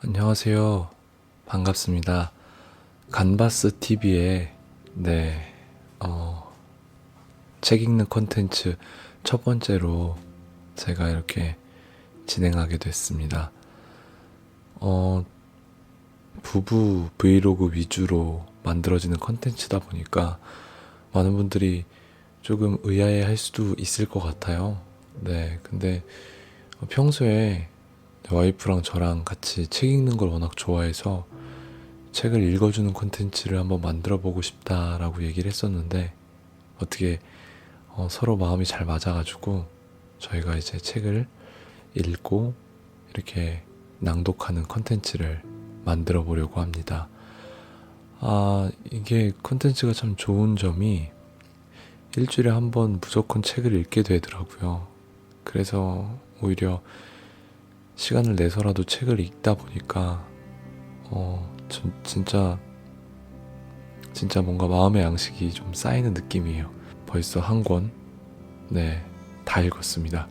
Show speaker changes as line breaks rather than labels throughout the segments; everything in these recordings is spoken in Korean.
안녕하세요. 반갑습니다. 간바스 TV에 책 읽는 콘텐츠 첫 번째로 제가 이렇게 진행하게 됐습니다. 부부 브이로그 위주로 만들어지는 콘텐츠다 보니까 많은 분들이 조금 의아해 할 수도 있을 것 같아요. 근데 평소에 와이프랑 저랑 같이 책 읽는 걸 워낙 좋아해서 책을 읽어주는 콘텐츠를 한번 만들어 보고 싶다라고 얘기를 했었는데 어떻게 서로 마음이 잘 맞아가지고 저희가 이제 책을 읽고 이렇게 낭독하는 콘텐츠를 만들어 보려고 합니다. 이게 콘텐츠가 참 좋은 점이 일주일에 한 번 무조건 책을 읽게 되더라고요. 그래서 오히려 시간을 내서라도 책을 읽다 보니까 진짜 뭔가 마음의 양식이 좀 쌓이는 느낌이에요. 벌써 한 권, 다 읽었습니다.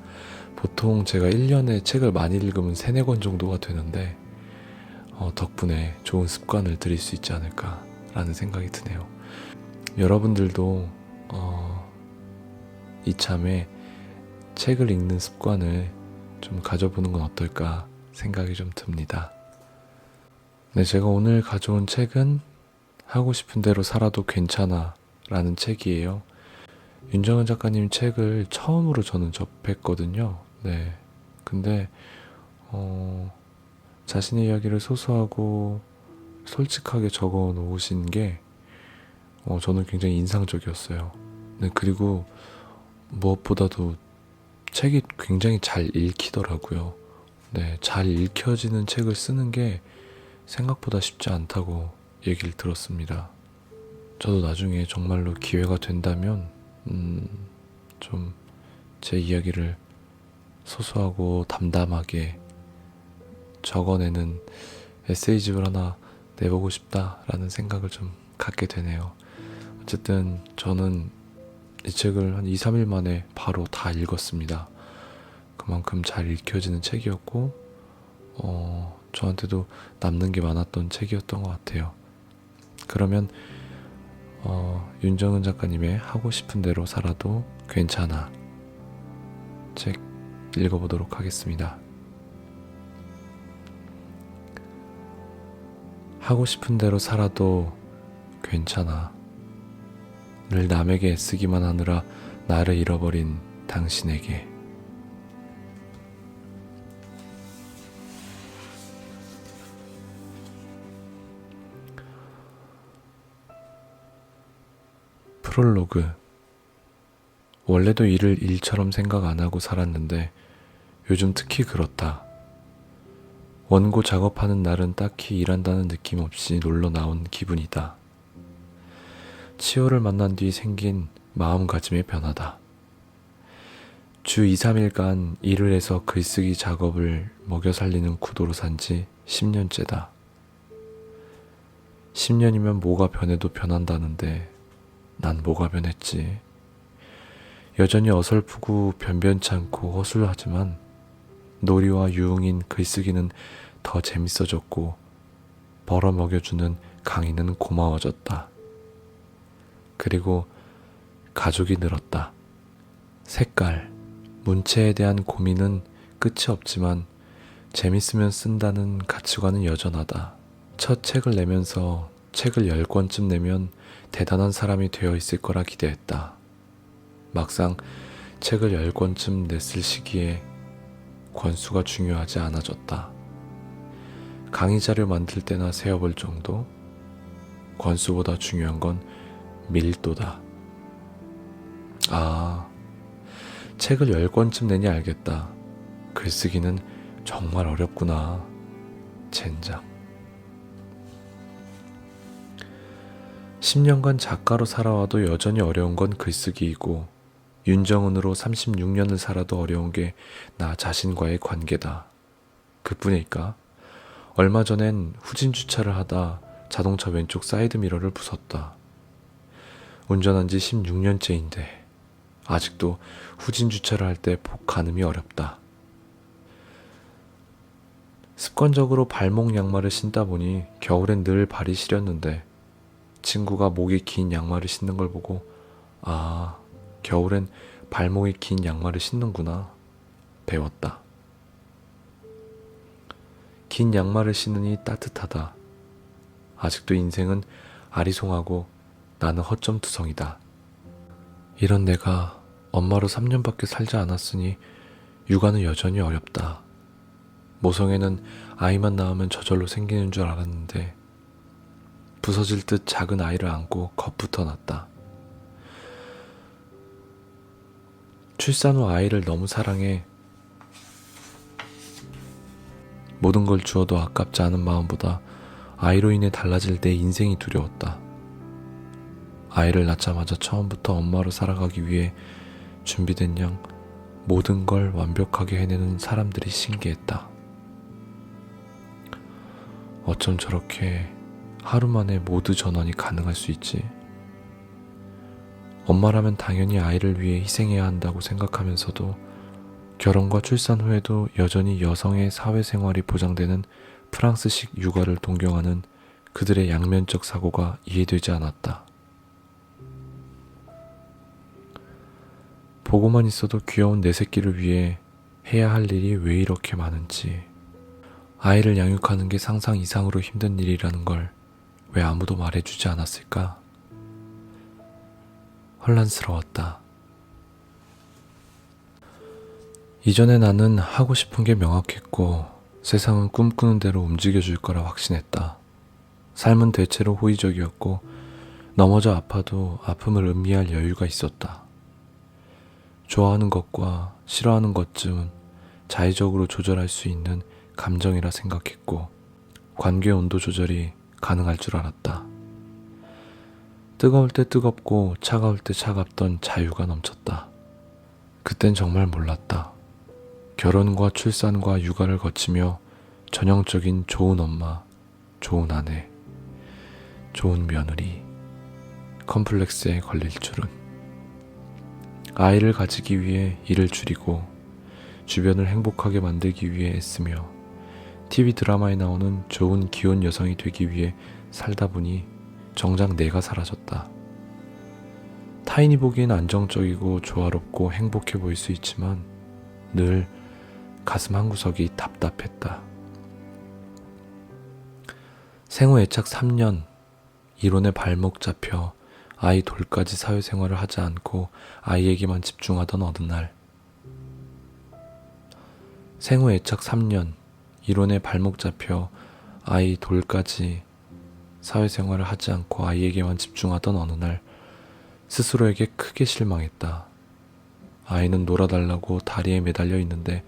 보통 제가 1년에 책을 많이 읽으면 3, 4권 정도가 되는데 덕분에 좋은 습관을 들일 수 있지 않을까라는 생각이 드네요. 여러분들도 이참에 책을 읽는 습관을 좀 가져보는 건 어떨까 생각이 좀 듭니다. 제가 오늘 가져온 책은 하고 싶은 대로 살아도 괜찮아 라는 책이에요. 윤정은 작가님 책을 처음으로 저는 접했거든요. 근데 자신의 이야기를 소소하고 솔직하게 적어 놓으신 게 저는 굉장히 인상적이었어요. 그리고 무엇보다도 책이 굉장히 잘 읽히더라고요. 잘 읽혀지는 책을 쓰는 게 생각보다 쉽지 않다고 얘기를 들었습니다. 저도 나중에 정말로 기회가 된다면 좀 제 이야기를 소소하고 담담하게 적어내는 에세이집을 하나 내보고 싶다라는 생각을 좀 갖게 되네요. 어쨌든 저는 이 책을 한 2, 3일 만에 바로 다 읽었습니다. 그만큼 잘 읽혀지는 책이었고 저한테도 남는 게 많았던 책이었던 것 같아요. 그러면 윤정은 작가님의 하고 싶은 대로 살아도 괜찮아 책 읽어보도록 하겠습니다. 하고 싶은 대로 살아도 괜찮아. 늘 남에게 애쓰기만 하느라 나를 잃어버린 당신에게. 프롤로그. 원래도 일을 일처럼 생각 안 하고 살았는데 요즘 특히 그렇다. 원고 작업하는 날은 딱히 일한다는 느낌 없이 놀러 나온 기분이다. 치호를 만난 뒤 생긴 마음가짐의 변화다. 주 2, 3일간 일을 해서 글쓰기 작업을 먹여 살리는 구도로 산 지 10년째다. 10년이면 뭐가 변해도 변한다는데 난 뭐가 변했지. 여전히 어설프고 변변찮고 허술하지만 놀이와 유흥인 글쓰기는 더 재밌어졌고 벌어먹여주는 강의는 고마워졌다. 그리고 가족이 늘었다. 색깔, 문체에 대한 고민은 끝이 없지만 재밌으면 쓴다는 가치관은 여전하다. 첫 책을 내면서 책을 10권쯤 내면 대단한 사람이 되어 있을 거라 기대했다. 막상 책을 10권쯤 냈을 시기에 권수가 중요하지 않아졌다. 강의자를 만들 때나 세어볼 정도? 권수보다 중요한 건 밀도다. 책을 10권쯤 내니 알겠다. 글쓰기는 정말 어렵구나. 젠장. 10년간 작가로 살아와도 여전히 어려운 건 글쓰기이고 윤정은으로 36년을 살아도 어려운 게 나 자신과의 관계다. 그뿐일까? 얼마 전엔 후진 주차를 하다 자동차 왼쪽 사이드 미러를 부쉈다. 운전한 지 16년째인데 아직도 후진 주차를 할 때 가늠이 어렵다. 습관적으로 발목 양말을 신다 보니 겨울엔 늘 발이 시렸는데 친구가 목이 긴 양말을 신는 걸 보고 아, 겨울엔 발목이 긴 양말을 신는구나 배웠다. 긴 양말을 신으니 따뜻하다. 아직도 인생은 아리송하고 나는 허점투성이다. 이런 내가 엄마로 3년밖에 살지 않았으니 육아는 여전히 어렵다. 모성애는 아이만 낳으면 저절로 생기는 줄 알았는데 부서질 듯 작은 아이를 안고 겁부터 났다. 출산 후 아이를 너무 사랑해 모든 걸 주어도 아깝지 않은 마음보다 아이로 인해 달라질 내 인생이 두려웠다. 아이를 낳자마자 처음부터 엄마로 살아가기 위해 준비된 양 모든 걸 완벽하게 해내는 사람들이 신기했다. 어쩜 저렇게 하루 만에 모두 전환이 가능할 수 있지? 엄마라면 당연히 아이를 위해 희생해야 한다고 생각하면서도 결혼과 출산 후에도 여전히 여성의 사회생활이 보장되는 프랑스식 육아를 동경하는 그들의 양면적 사고가 이해되지 않았다. 보고만 있어도 귀여운 내 새끼를 위해 해야 할 일이 왜 이렇게 많은지, 아이를 양육하는 게 상상 이상으로 힘든 일이라는 걸 왜 아무도 말해주지 않았을까? 혼란스러웠다. 이전에 나는 하고 싶은 게 명확했고 세상은 꿈꾸는 대로 움직여줄 거라 확신했다. 삶은 대체로 호의적이었고 넘어져 아파도 아픔을 음미할 여유가 있었다. 좋아하는 것과 싫어하는 것쯤은 자의적으로 조절할 수 있는 감정이라 생각했고 관계 온도 조절이 가능할 줄 알았다. 뜨거울 때 뜨겁고 차가울 때 차갑던 자유가 넘쳤다. 그땐 정말 몰랐다. 결혼과 출산과 육아를 거치며 전형적인 좋은 엄마, 좋은 아내, 좋은 며느리, 컴플렉스에 걸릴 줄은. 아이를 가지기 위해 일을 줄이고 주변을 행복하게 만들기 위해 애쓰며 TV 드라마에 나오는 좋은 기혼 여성이 되기 위해 살다 보니 정작 내가 사라졌다. 타인이 보기엔 안정적이고 조화롭고 행복해 보일 수 있지만 늘 가슴 한구석이 답답했다. 생후 애착 3년, 이론에 발목 잡혀 아이 돌까지 사회생활을 하지 않고 아이에게만 집중하던 어느 날, 생후 애착 3년, 이론에 발목 잡혀 아이 돌까지 사회생활을 하지 않고 아이에게만 집중하던 어느 날 스스로에게 크게 실망했다. 아이는 놀아달라고 다리에 매달려 있는데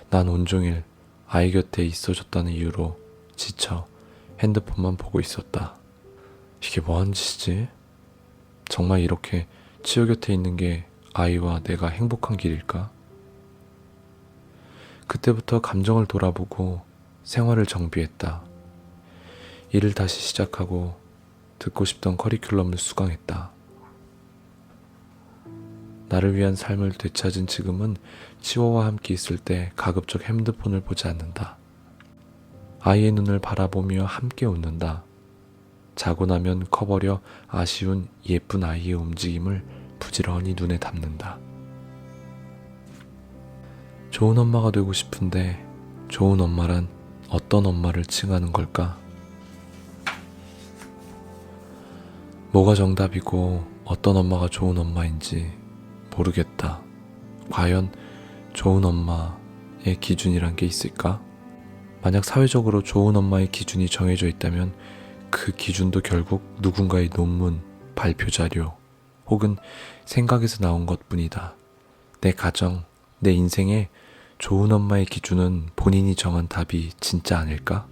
난 온종일 아이 곁에 있어줬다는 이유로 지쳐 핸드폰만 보고 있었다. 이게 뭐하는 짓이지? 정말 이렇게 치유 곁에 있는 게 아이와 내가 행복한 길일까? 그때부터 감정을 돌아보고 생활을 정비했다. 일을 다시 시작하고 듣고 싶던 커리큘럼을 수강했다. 나를 위한 삶을 되찾은 지금은 치워와 함께 있을 때 가급적 핸드폰을 보지 않는다. 아이의 눈을 바라보며 함께 웃는다. 자고 나면 커버려 아쉬운 예쁜 아이의 움직임을 부지런히 눈에 담는다. 좋은 엄마가 되고 싶은데 좋은 엄마란 어떤 엄마를 칭하는 걸까? 뭐가 정답이고 어떤 엄마가 좋은 엄마인지 모르겠다. 과연 좋은 엄마의 기준이란 게 있을까? 만약 사회적으로 좋은 엄마의 기준이 정해져 있다면 그 기준도 결국 누군가의 논문, 발표 자료 혹은 생각에서 나온 것뿐이다. 내 가정, 내 인생에 좋은 엄마의 기준은 본인이 정한 답이 진짜 아닐까?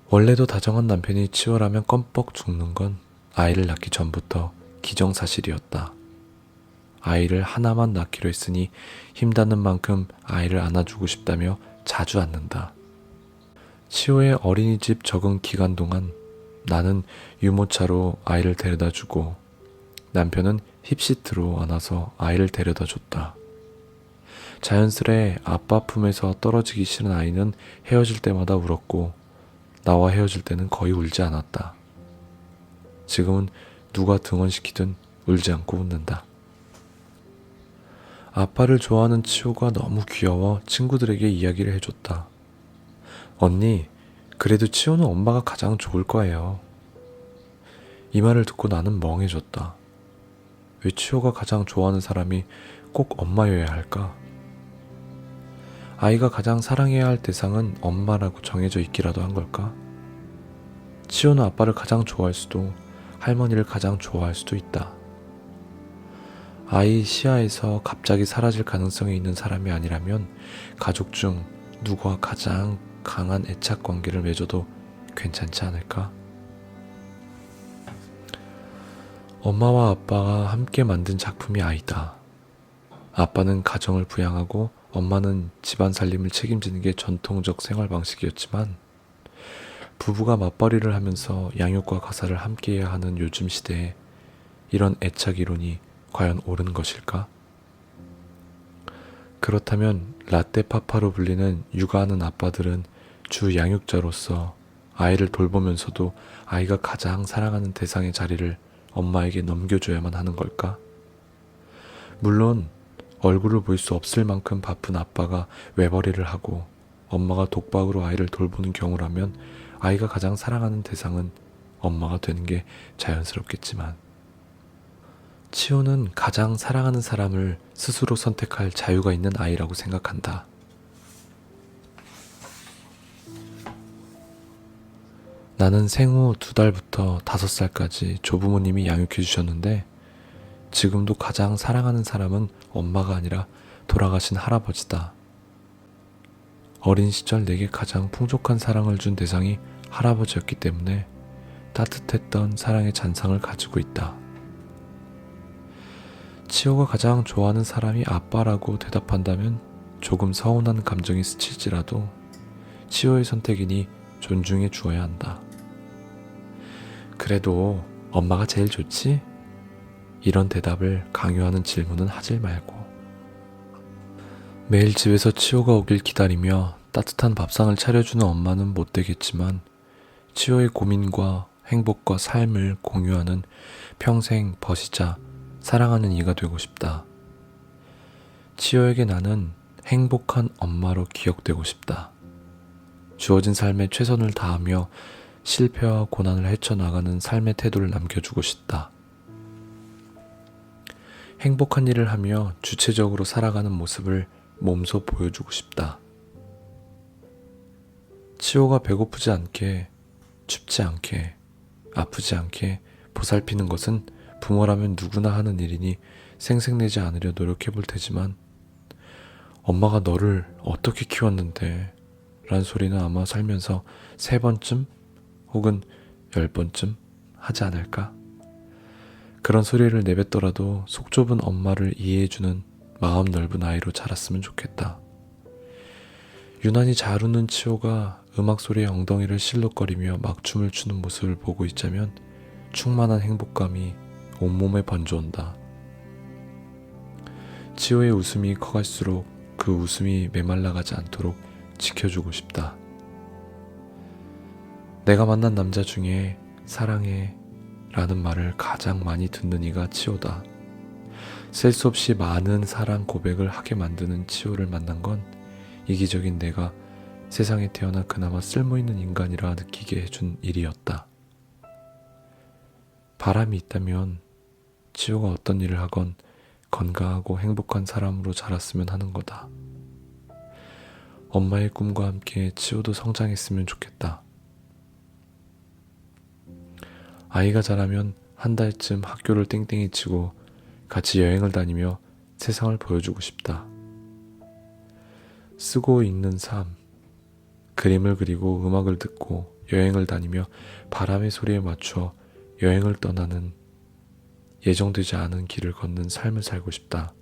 원래도 다정한 남편이 치열하면 껌뻑 죽는 건 아이를 낳기 전부터 기정사실이었다. 아이를 하나만 낳기로 했으니 힘닿는 만큼 아이를 안아주고 싶다며 자주 안는다. 치호의 어린이집 적응 기간 동안 나는 유모차로 아이를 데려다주고 남편은 힙시트로 안아서 아이를 데려다줬다. 자연스레 아빠 품에서 떨어지기 싫은 아이는 헤어질 때마다 울었고 나와 헤어질 때는 거의 울지 않았다. 지금은 누가 등원시키든 울지 않고 웃는다. 아빠를 좋아하는 치호가 너무 귀여워 친구들에게 이야기를 해줬다. 언니, 그래도 치호는 엄마가 가장 좋을 거예요. 이 말을 듣고 나는 멍해졌다. 왜 치호가 가장 좋아하는 사람이 꼭 엄마여야 할까? 아이가 가장 사랑해야 할 대상은 엄마라고 정해져 있기라도 한 걸까? 치호는 아빠를 가장 좋아할 수도 할머니를 가장 좋아할 수도 있다. 아이 시야에서 갑자기 사라질 가능성이 있는 사람이 아니라면 가족 중 누구와 가장 강한 애착 관계를 맺어도 괜찮지 않을까? 엄마와 아빠가 함께 만든 작품이 아이다. 아빠는 가정을 부양하고 엄마는 집안 살림을 책임지는 게 전통적 생활 방식이었지만 부부가 맞벌이를 하면서 양육과 가사를 함께해야 하는 요즘 시대에 이런 애착 이론이 과연 옳은 것일까? 그렇다면 라떼파파로 불리는 육아하는 아빠들은 주 양육자로서 아이를 돌보면서도 아이가 가장 사랑하는 대상의 자리를 엄마에게 넘겨줘야만 하는 걸까? 물론 얼굴을 볼 수 없을 만큼 바쁜 아빠가 외벌이를 하고 엄마가 독박으로 아이를 돌보는 경우라면 아이가 가장 사랑하는 대상은 엄마가 되는 게 자연스럽겠지만 치호는 가장 사랑하는 사람을 스스로 선택할 자유가 있는 아이라고 생각한다. 나는 생후 2달부터 5살까지 조부모님이 양육해 주셨는데 지금도 가장 사랑하는 사람은 엄마가 아니라 돌아가신 할아버지다. 어린 시절 내게 가장 풍족한 사랑을 준 대상이 할아버지였기 때문에 따뜻했던 사랑의 잔상을 가지고 있다. 치호가 가장 좋아하는 사람이 아빠라고 대답한다면 조금 서운한 감정이 스칠지라도 치호의 선택이니 존중해 주어야 한다. 그래도 엄마가 제일 좋지? 이런 대답을 강요하는 질문은 하질 말고 매일 집에서 치호가 오길 기다리며 따뜻한 밥상을 차려주는 엄마는 못 되겠지만 치호의 고민과 행복과 삶을 공유하는 평생 버시자 사랑하는 이가 되고 싶다. 치호에게 나는 행복한 엄마로 기억되고 싶다. 주어진 삶에 최선을 다하며 실패와 고난을 헤쳐나가는 삶의 태도를 남겨주고 싶다. 행복한 일을 하며 주체적으로 살아가는 모습을 몸소 보여주고 싶다. 치호가 배고프지 않게, 춥지 않게, 아프지 않게 보살피는 것은 부모라면 누구나 하는 일이니 생색내지 않으려 노력해 볼 테지만 엄마가 너를 어떻게 키웠는데 라는 소리는 아마 살면서 3번쯤 혹은 10번쯤 하지 않을까? 그런 소리를 내뱉더라도 속 좁은 엄마를 이해해주는 마음 넓은 아이로 자랐으면 좋겠다. 유난히 잘 웃는 치호가 음악 소리에 엉덩이를 실룩거리며 막춤을 추는 모습을 보고 있자면 충만한 행복감이 온몸에 번져온다. 치호의 웃음이 커갈수록 그 웃음이 메말라가지 않도록 지켜주고 싶다. 내가 만난 남자 중에 사랑해 라는 말을 가장 많이 듣는 이가 치호다. 셀 수 없이 많은 사랑 고백을 하게 만드는 치호를 만난 건 이기적인 내가 세상에 태어나 그나마 쓸모있는 인간이라 느끼게 해준 일이었다. 바람이 있다면 치호가 어떤 일을 하건 건강하고 행복한 사람으로 자랐으면 하는 거다. 엄마의 꿈과 함께 치호도 성장했으면 좋겠다. 아이가 자라면 한 달쯤 학교를 땡땡이 치고 같이 여행을 다니며 세상을 보여주고 싶다. 쓰고 읽는 삶, 그림을 그리고 음악을 듣고 여행을 다니며 바람의 소리에 맞춰 여행을 떠나는 예정되지 않은 길을 걷는 삶을 살고 싶다.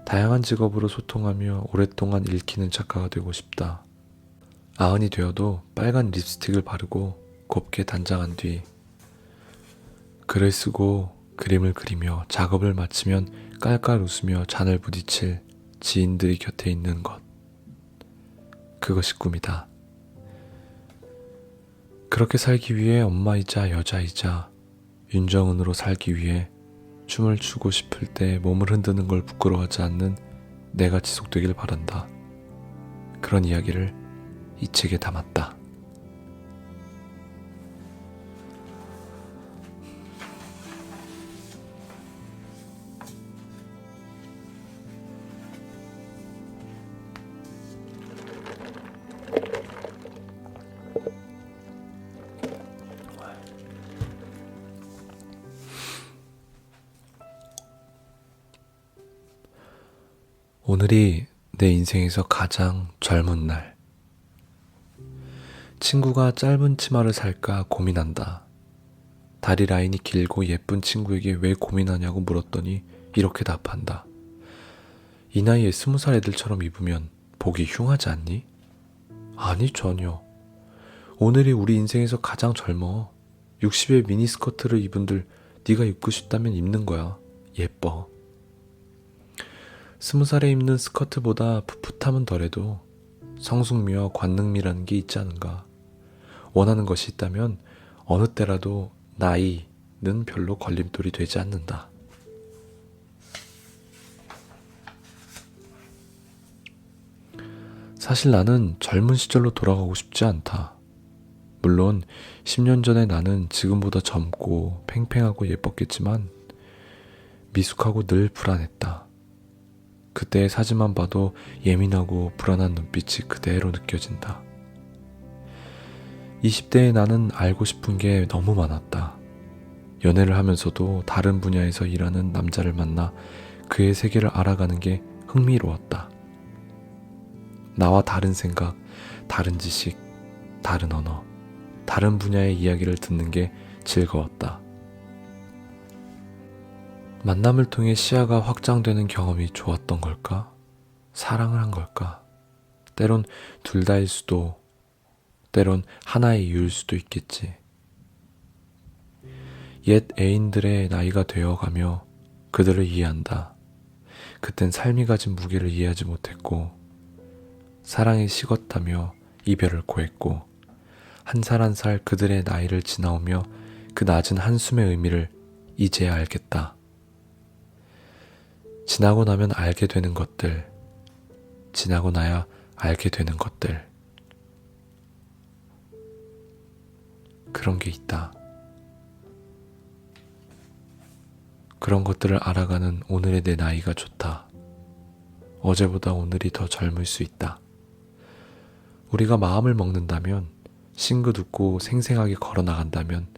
다양한 직업으로 소통하며 오랫동안 읽히는 작가가 되고 싶다. 90이 되어도 빨간 립스틱을 바르고 곱게 단장한 뒤 글을 쓰고 그림을 그리며 작업을 마치면 깔깔 웃으며 잔을 부딪힐 지인들이 곁에 있는 것. 그것이 꿈이다. 그렇게 살기 위해 엄마이자 여자이자 윤정은으로 살기 위해 춤을 추고 싶을 때 몸을 흔드는 걸 부끄러워하지 않는 내가 지속되길 바란다. 그런 이야기를 이 책에 담았다. 오늘이 내 인생에서 가장 젊은 날. 친구가 짧은 치마를 살까 고민한다. 다리 라인이 길고 예쁜 친구에게 왜 고민하냐고 물었더니 이렇게 답한다. 이 나이에 20살 애들처럼 입으면 보기 흉하지 않니? 아니, 전혀. 오늘이 우리 인생에서 가장 젊어. 60의 미니스커트를 입은들 네가 입고 싶다면 입는 거야. 예뻐. 20살에 입는 스커트보다 풋풋함은 덜해도 성숙미와 관능미라는 게 있지 않은가. 원하는 것이 있다면 어느 때라도 나이는 별로 걸림돌이 되지 않는다. 사실 나는 젊은 시절로 돌아가고 싶지 않다. 물론 10년 전에 나는 지금보다 젊고 팽팽하고 예뻤겠지만 미숙하고 늘 불안했다. 그때의 사진만 봐도 예민하고 불안한 눈빛이 그대로 느껴진다. 20대의 나는 알고 싶은 게 너무 많았다. 연애를 하면서도 다른 분야에서 일하는 남자를 만나 그의 세계를 알아가는 게 흥미로웠다. 나와 다른 생각, 다른 지식, 다른 언어, 다른 분야의 이야기를 듣는 게 즐거웠다. 만남을 통해 시야가 확장되는 경험이 좋았던 걸까? 사랑을 한 걸까? 때론 둘 다일 수도, 때론 하나의 이유일 수도 있겠지. 옛 애인들의 나이가 되어가며 그들을 이해한다. 그땐 삶이 가진 무게를 이해하지 못했고, 사랑이 식었다며 이별을 고했고, 한 살 한 살 그들의 나이를 지나오며 그 낮은 한숨의 의미를 이제야 알겠다. 지나고 나면 알게 되는 것들, 지나고 나야 알게 되는 것들. 그런 게 있다. 그런 것들을 알아가는 오늘의 내 나이가 좋다. 어제보다 오늘이 더 젊을 수 있다. 우리가 마음을 먹는다면, 싱긋 웃고 생생하게 걸어나간다면,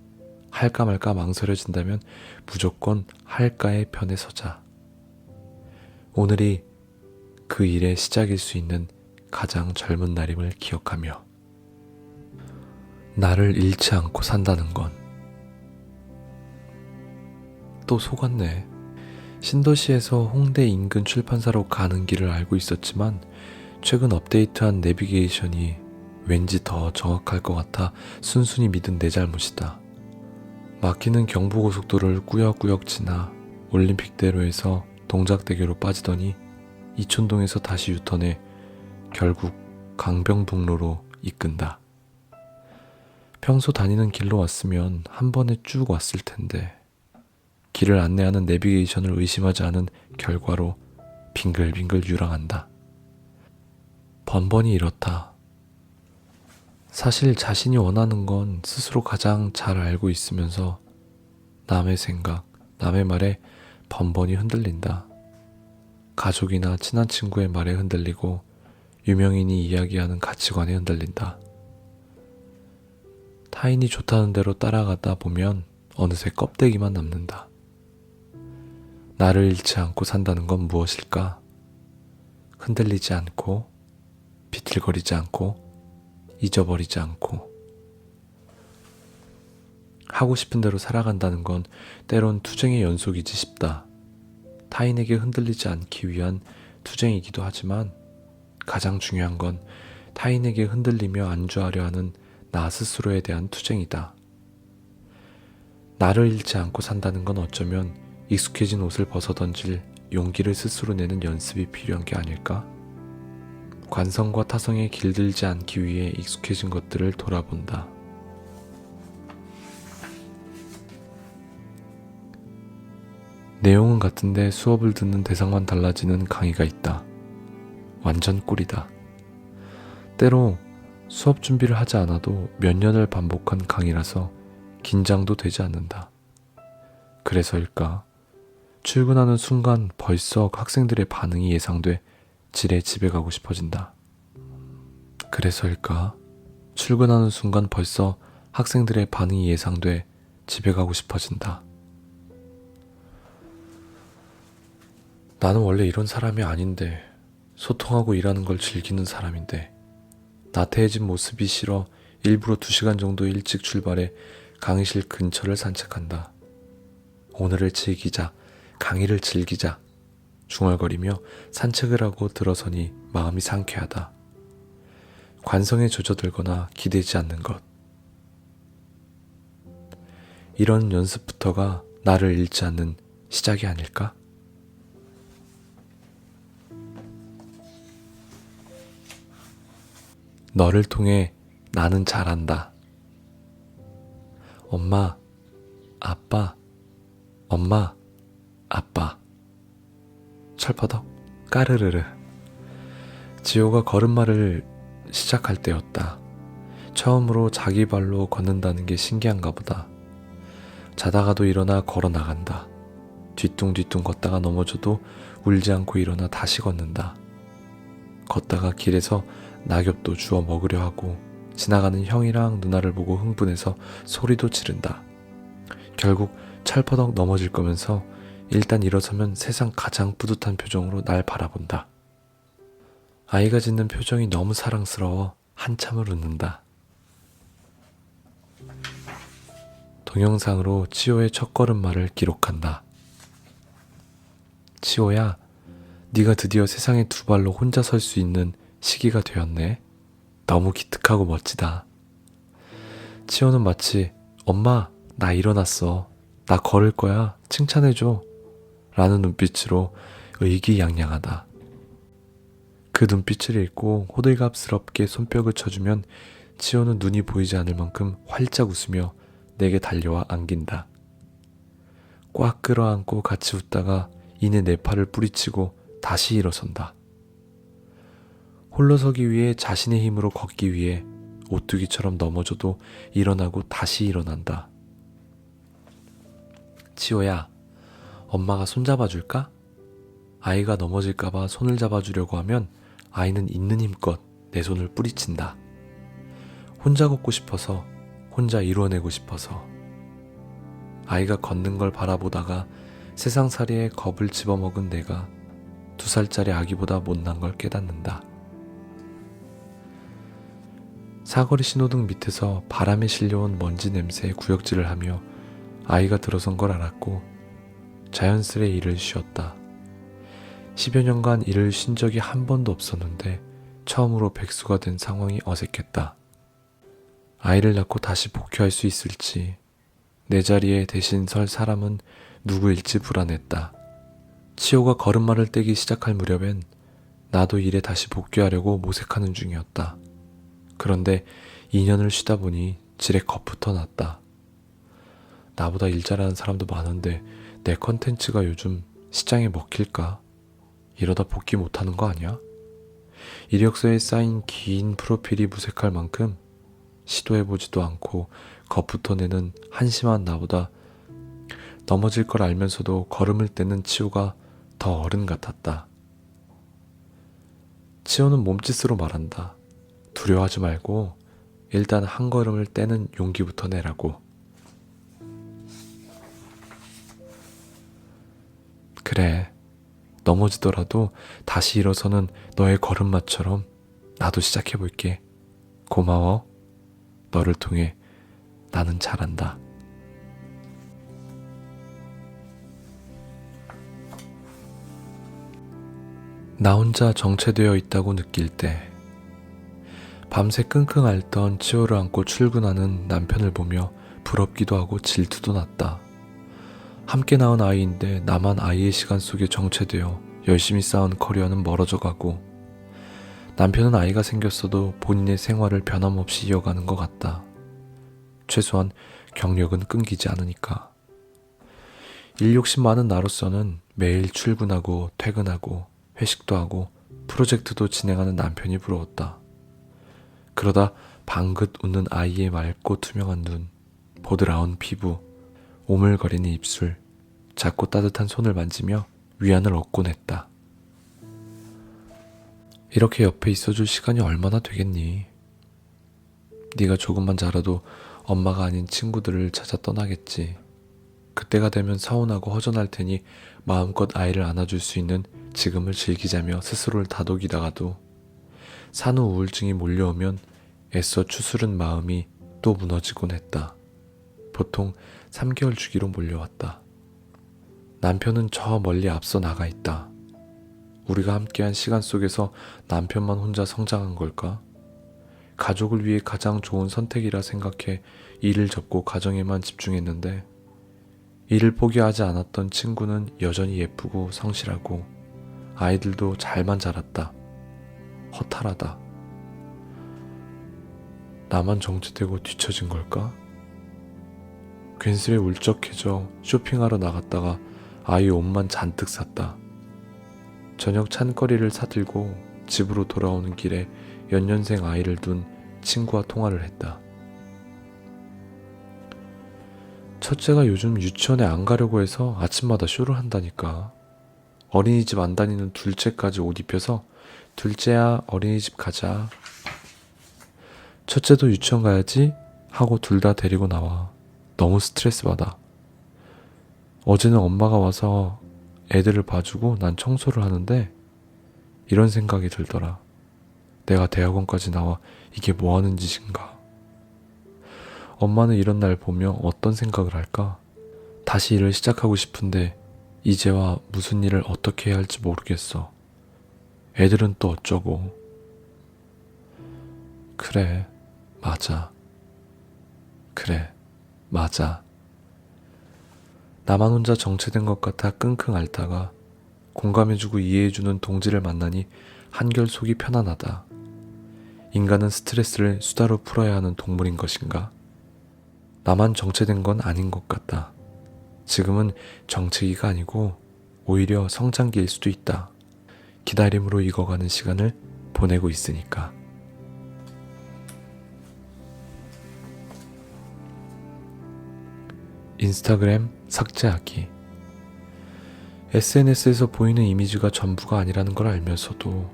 할까 말까 망설여진다면 무조건 할까의 편에 서자. 오늘이 그 일의 시작일 수 있는 가장 젊은 날임을 기억하며 나를 잃지 않고 산다는 건 또 속았네. 신도시에서 홍대 인근 출판사로 가는 길을 알고 있었지만 최근 업데이트한 내비게이션이 왠지 더 정확할 것 같아 순순히 믿은 내 잘못이다. 막히는 경부고속도로를 꾸역꾸역 지나 올림픽대로에서 동작대교로 빠지더니 이촌동에서 다시 유턴해 결국 강병북로로 이끈다. 평소 다니는 길로 왔으면 한 번에 쭉 왔을 텐데 길을 안내하는 내비게이션을 의심하지 않은 결과로 빙글빙글 유랑한다. 번번이 이렇다. 사실 자신이 원하는 건 스스로 가장 잘 알고 있으면서 남의 생각, 남의 말에 번번이 흔들린다. 가족이나 친한 친구의 말에 흔들리고 유명인이 이야기하는 가치관에 흔들린다. 타인이 좋다는 대로 따라가다 보면 어느새 껍데기만 남는다. 나를 잃지 않고 산다는 건 무엇일까? 흔들리지 않고, 비틀거리지 않고, 잊어버리지 않고. 하고 싶은 대로 살아간다는 건 때론 투쟁의 연속이지 싶다. 타인에게 흔들리지 않기 위한 투쟁이기도 하지만 가장 중요한 건 타인에게 흔들리며 안주하려 하는 나 스스로에 대한 투쟁이다. 나를 잃지 않고 산다는 건 어쩌면 익숙해진 옷을 벗어던질 용기를 스스로 내는 연습이 필요한 게 아닐까? 관성과 타성에 길들지 않기 위해 익숙해진 것들을 돌아본다. 내용은 같은데 수업을 듣는 대상만 달라지는 강의가 있다. 완전 꿀이다. 때로 수업 준비를 하지 않아도 몇 년을 반복한 강의라서 긴장도 되지 않는다. 그래서일까? 출근하는 순간 벌써 학생들의 반응이 예상돼 지레 집에 가고 싶어진다. 그래서일까? 출근하는 순간 벌써 학생들의 반응이 예상돼 집에 가고 싶어진다. 나는 원래 이런 사람이 아닌데, 소통하고 일하는 걸 즐기는 사람인데, 나태해진 모습이 싫어 일부러 2시간 정도 일찍 출발해 강의실 근처를 산책한다. 오늘을 즐기자, 강의를 즐기자 중얼거리며 산책을 하고 들어서니 마음이 상쾌하다. 관성에 젖어들거나 기대지 않는 것. 이런 연습부터가 나를 잃지 않는 시작이 아닐까? 너를 통해 나는 잘한다. 엄마, 아빠, 엄마, 아빠. 철퍼덕 까르르르. 지호가 걸음마를 시작할 때였다. 처음으로 자기 발로 걷는다는 게 신기한가 보다. 자다가도 일어나 걸어 나간다. 뒤뚱뒤뚱 걷다가 넘어져도 울지 않고 일어나 다시 걷는다. 걷다가 길에서 낙엽도 주워 먹으려 하고 지나가는 형이랑 누나를 보고 흥분해서 소리도 지른다. 결국 철퍼덕 넘어질 거면서 일단 일어서면 세상 가장 뿌듯한 표정으로 날 바라본다. 아이가 짓는 표정이 너무 사랑스러워 한참을 웃는다. 동영상으로 치호의 첫걸음마를 기록한다. 치호야, 네가 드디어 세상에 2발로 혼자 설 수 있는 시기가 되었네. 너무 기특하고 멋지다. 치호는 마치 엄마, 나 일어났어. 나 걸을 거야. 칭찬해줘. 라는 눈빛으로 의기양양하다. 그 눈빛을 읽고 호들갑스럽게 손뼉을 쳐주면 치호는 눈이 보이지 않을 만큼 활짝 웃으며 내게 달려와 안긴다. 꽉 끌어안고 같이 웃다가 이내 내 팔을 뿌리치고 다시 일어선다. 홀로 서기 위해 자신의 힘으로 걷기 위해 오뚜기처럼 넘어져도 일어나고 다시 일어난다. 치호야, 엄마가 손 잡아줄까? 아이가 넘어질까봐 손을 잡아주려고 하면 아이는 있는 힘껏 내 손을 뿌리친다. 혼자 걷고 싶어서, 혼자 이루어내고 싶어서. 아이가 걷는 걸 바라보다가 세상살이에 겁을 집어먹은 내가 2살짜리 아기보다 못난 걸 깨닫는다. 사거리 신호등 밑에서 바람에 실려온 먼지 냄새에 구역질을 하며 아이가 들어선 걸 알았고 자연스레 일을 쉬었다. 10여 년간 일을 쉰 적이 한 번도 없었는데 처음으로 백수가 된 상황이 어색했다. 아이를 낳고 다시 복귀할 수 있을지, 내 자리에 대신 설 사람은 누구일지 불안했다. 치호가 걸음마를 떼기 시작할 무렵엔 나도 일에 다시 복귀하려고 모색하는 중이었다. 그런데 2년을 쉬다 보니 지레 겁부터 났다. 나보다 일 잘하는 사람도 많은데 내 컨텐츠가 요즘 시장에 먹힐까? 이러다 복귀 못하는 거 아니야? 이력서에 쌓인 긴 프로필이 무색할 만큼 시도해보지도 않고 겁부터 내는 한심한 나보다 넘어질 걸 알면서도 걸음을 떼는 치호가 더 어른 같았다. 치호는 몸짓으로 말한다. 두려워하지 말고 일단 한 걸음을 떼는 용기부터 내라고. 그래, 넘어지더라도 다시 일어서는 너의 걸음마처럼 나도 시작해볼게. 고마워. 너를 통해 나는 잘한다. 나 혼자 정체되어 있다고 느낄 때, 밤새 끙끙 앓던 치호를 안고 출근하는 남편을 보며 부럽기도 하고 질투도 났다. 함께 낳은 아이인데 나만 아이의 시간 속에 정체되어 열심히 쌓은 커리어는 멀어져 가고 남편은 아이가 생겼어도 본인의 생활을 변함없이 이어가는 것 같다. 최소한 경력은 끊기지 않으니까. 일 욕심 많은 나로서는 매일 출근하고 퇴근하고 회식도 하고 프로젝트도 진행하는 남편이 부러웠다. 그러다 방긋 웃는 아이의 맑고 투명한 눈, 보드라운 피부, 오물거리는 입술, 작고 따뜻한 손을 만지며 위안을 얻곤 했다. 이렇게 옆에 있어줄 시간이 얼마나 되겠니? 네가 조금만 자라도 엄마가 아닌 친구들을 찾아 떠나겠지. 그때가 되면 서운하고 허전할 테니 마음껏 아이를 안아줄 수 있는 지금을 즐기자며 스스로를 다독이다가도 산후 우울증이 몰려오면 애써 추스른 마음이 또 무너지곤 했다. 보통 3개월 주기로 몰려왔다. 남편은 저 멀리 앞서 나가 있다. 우리가 함께한 시간 속에서 남편만 혼자 성장한 걸까? 가족을 위해 가장 좋은 선택이라 생각해 일을 접고 가정에만 집중했는데 일을 포기하지 않았던 친구는 여전히 예쁘고 성실하고 아이들도 잘만 자랐다. 허탈하다. 나만 정체되고 뒤처진 걸까? 괜스레 울적해져 쇼핑하러 나갔다가 아이 옷만 잔뜩 샀다. 저녁 찬거리를 사들고 집으로 돌아오는 길에 연년생 아이를 둔 친구와 통화를 했다. 첫째가 요즘 유치원에 안 가려고 해서 아침마다 쇼를 한다니까. 어린이집 안 다니는 둘째까지 옷 입혀서 둘째야 어린이집 가자. 첫째도 유치원 가야지 하고 둘 다 데리고 나와. 너무 스트레스 받아. 어제는 엄마가 와서 애들을 봐주고 난 청소를 하는데 이런 생각이 들더라. 내가 대학원까지 나와 이게 뭐 하는 짓인가. 엄마는 이런 날 보며 어떤 생각을 할까? 다시 일을 시작하고 싶은데 이제와 무슨 일을 어떻게 해야 할지 모르겠어. 애들은 또 어쩌고. 그래, 맞아. 그래, 맞아. 나만 혼자 정체된 것 같아 끙끙 앓다가 공감해주고 이해해주는 동지를 만나니 한결 속이 편안하다. 인간은 스트레스를 수다로 풀어야 하는 동물인 것인가? 나만 정체된 건 아닌 것 같다. 지금은 정체기가 아니고 오히려 성장기일 수도 있다. 기다림으로 익어가는 시간을 보내고 있으니까. 인스타그램 삭제하기. SNS에서 보이는 이미지가 전부가 아니라는 걸 알면서도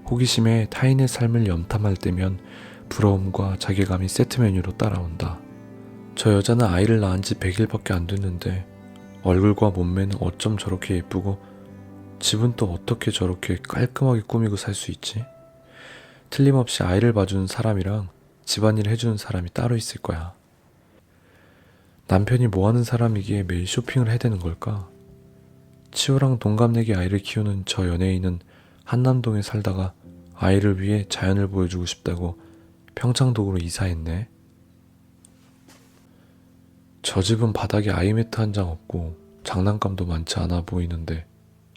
호기심에 타인의 삶을 염탐할 때면 부러움과 자괴감이 세트 메뉴로 따라온다. 저 여자는 아이를 낳은 지 100일밖에 안 됐는데 얼굴과 몸매는 어쩜 저렇게 예쁘고 집은 또 어떻게 저렇게 깔끔하게 꾸미고 살 수 있지? 틀림없이 아이를 봐주는 사람이랑 집안일 해주는 사람이 따로 있을 거야. 남편이 뭐하는 사람이기에 매일 쇼핑을 해대는 걸까? 치호랑 동갑내기 아이를 키우는 저 연예인은 한남동에 살다가 아이를 위해 자연을 보여주고 싶다고 평창동으로 이사했네. 저 집은 바닥에 아이매트 한 장 없고 장난감도 많지 않아 보이는데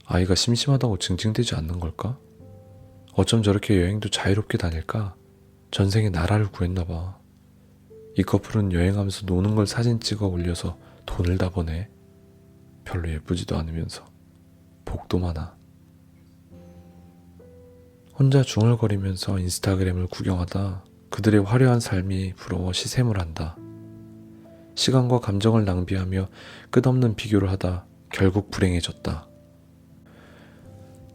아이가 심심하다고 징징대지 않는 걸까? 어쩜 저렇게 여행도 자유롭게 다닐까? 전생에 나라를 구했나 봐. 이 커플은 여행하면서 노는 걸 사진 찍어 올려서 돈을 다 버네. 별로 예쁘지도 않으면서 복도 많아. 혼자 중얼거리면서 인스타그램을 구경하다 그들의 화려한 삶이 부러워 시샘을 한다. 시간과 감정을 낭비하며 끝없는 비교를 하다 결국 불행해졌다.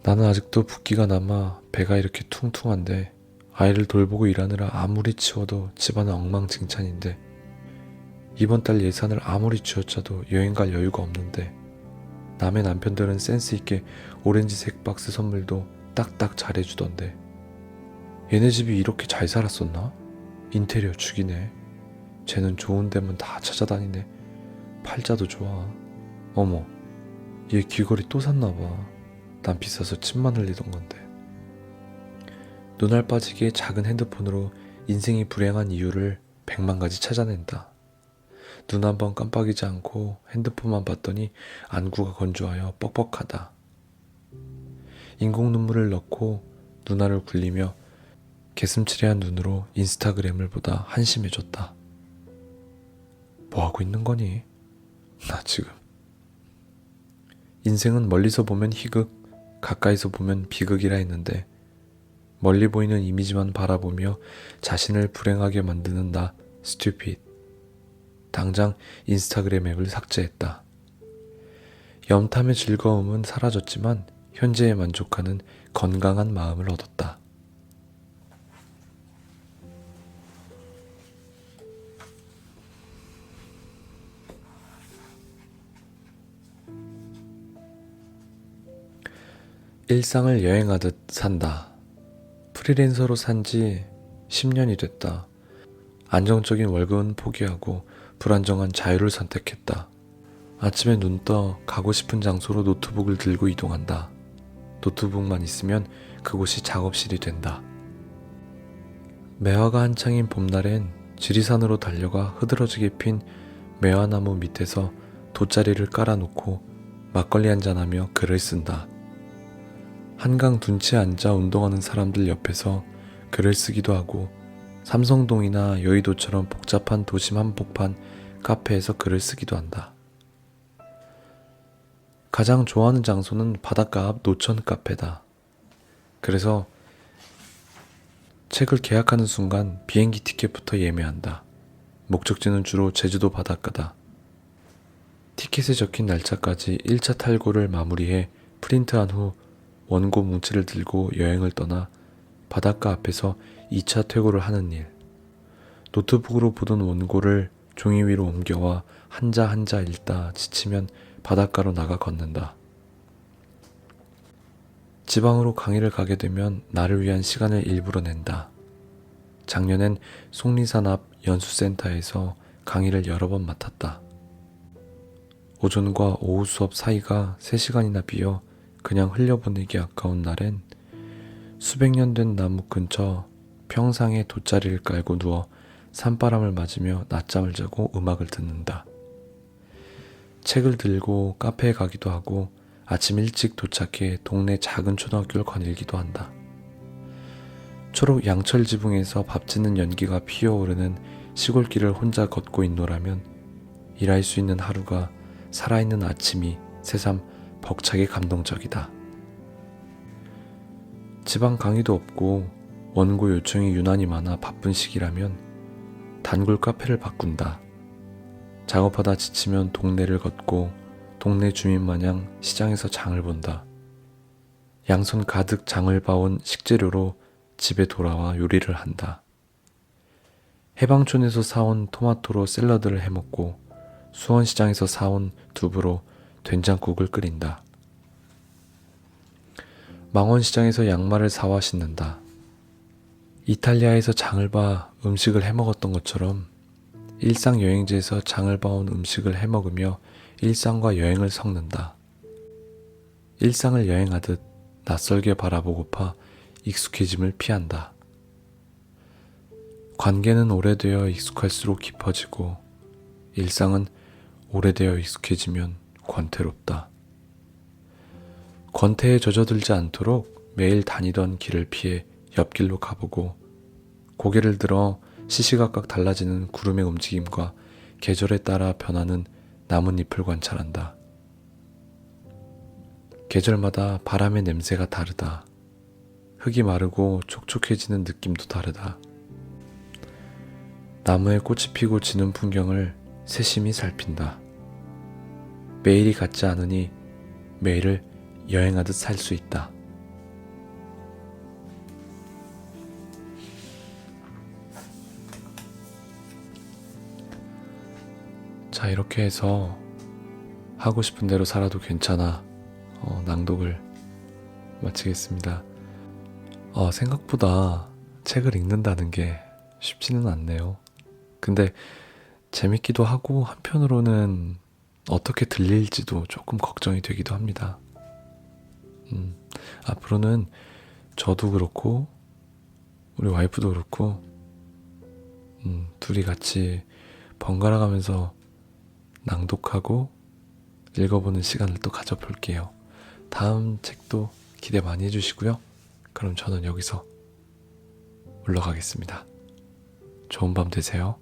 나는 아직도 붓기가 남아 배가 이렇게 퉁퉁한데 아이를 돌보고 일하느라 아무리 치워도 집안은 엉망진창인데 이번 달 예산을 아무리 쥐어짜도 여행 갈 여유가 없는데 남의 남편들은 센스 있게 오렌지색 박스 선물도 딱딱 잘해주던데 얘네 집이 이렇게 잘 살았었나? 인테리어 죽이네. 쟤는 좋은 데만 다 찾아다니네. 팔자도 좋아. 어머, 얘 귀걸이 또 샀나봐. 난 비싸서 침만 흘리던 건데. 눈알 빠지게 작은 핸드폰으로 인생이 불행한 이유를 100만 가지 찾아낸다. 눈 한 번 깜빡이지 않고 핸드폰만 봤더니 안구가 건조하여 뻑뻑하다. 인공 눈물을 넣고 눈알을 굴리며 개슴츠레한 눈으로 인스타그램을 보다 한심해졌다. 뭐하고 있는 거니? 나 지금. 인생은 멀리서 보면 희극, 가까이서 보면 비극이라 했는데 멀리 보이는 이미지만 바라보며 자신을 불행하게 만드는 나 스튜핏. 당장 인스타그램 앱을 삭제했다. 염탐의 즐거움은 사라졌지만 현재에 만족하는 건강한 마음을 얻었다. 일상을 여행하듯 산다. 프리랜서로 산 지 10년이 됐다. 안정적인 월급은 포기하고 불안정한 자유를 선택했다. 아침에 눈 떠 가고 싶은 장소로 노트북을 들고 이동한다. 노트북만 있으면 그곳이 작업실이 된다. 매화가 한창인 봄날엔 지리산으로 달려가 흐드러지게 핀 매화나무 밑에서 돗자리를 깔아놓고 막걸리 한잔하며 글을 쓴다. 한강 둔치에 앉아 운동하는 사람들 옆에서 글을 쓰기도 하고 삼성동이나 여의도처럼 복잡한 도심 한복판 카페에서 글을 쓰기도 한다. 가장 좋아하는 장소는 바닷가 앞 노천 카페다. 그래서 책을 계약하는 순간 비행기 티켓부터 예매한다. 목적지는 주로 제주도 바닷가다. 티켓에 적힌 날짜까지 1차 탈고를 마무리해 프린트한 후 원고 뭉치를 들고 여행을 떠나 바닷가 앞에서 2차 퇴고를 하는 일. 노트북으로 보던 원고를 종이 위로 옮겨와 한자 한자 읽다 지치면 바닷가로 나가 걷는다. 지방으로 강의를 가게 되면 나를 위한 시간을 일부러 낸다. 작년엔 속리산 앞 연수센터에서 강의를 여러 번 맡았다. 오전과 오후 수업 사이가 3시간이나 비어 그냥 흘려보내기 아까운 날엔 수백 년 된 나무 근처 평상에 돗자리를 깔고 누워 산바람을 맞으며 낮잠을 자고 음악을 듣는다. 책을 들고 카페에 가기도 하고 아침 일찍 도착해 동네 작은 초등학교를 거닐기도 한다. 초록 양철 지붕에서 밥 짓는 연기가 피어오르는 시골길을 혼자 걷고 있노라면 일할 수 있는 하루가 살아있는 아침이 새삼 벅차게 감동적이다. 지방 강의도 없고 원고 요청이 유난히 많아 바쁜 시기라면 단골 카페를 바꾼다. 작업하다 지치면 동네를 걷고 동네 주민 마냥 시장에서 장을 본다. 양손 가득 장을 봐온 식재료로 집에 돌아와 요리를 한다. 해방촌에서 사온 토마토로 샐러드를 해먹고 수원시장에서 사온 두부로 된장국을 끓인다. 망원시장에서 양말을 사와 신는다. 이탈리아에서 장을 봐 음식을 해먹었던 것처럼 일상 여행지에서 장을 봐온 음식을 해먹으며 일상과 여행을 섞는다. 일상을 여행하듯 낯설게 바라보고파 익숙해짐을 피한다. 관계는 오래되어 익숙할수록 깊어지고 일상은 오래되어 익숙해지면 권태롭다. 권태에 젖어들지 않도록 매일 다니던 길을 피해 옆길로 가보고 고개를 들어 시시각각 달라지는 구름의 움직임과 계절에 따라 변하는 나뭇잎을 관찰한다. 계절마다 바람의 냄새가 다르다. 흙이 마르고 촉촉해지는 느낌도 다르다. 나무에 꽃이 피고 지는 풍경을 세심히 살핀다. 매일이 같지 않으니 매일을 여행하듯 살 수 있다. 자, 이렇게 해서 하고 싶은 대로 살아도 괜찮아 낭독을 마치겠습니다. 생각보다 책을 읽는다는 게 쉽지는 않네요. 근데 재밌기도 하고 한편으로는 어떻게 들릴지도 조금 걱정이 되기도 합니다. 앞으로는 저도 그렇고 우리 와이프도 그렇고 둘이 같이 번갈아 가면서 낭독하고 읽어보는 시간을 또 가져볼게요. 다음 책도 기대 많이 해주시고요. 그럼 저는 여기서 물러가겠습니다. 좋은 밤 되세요.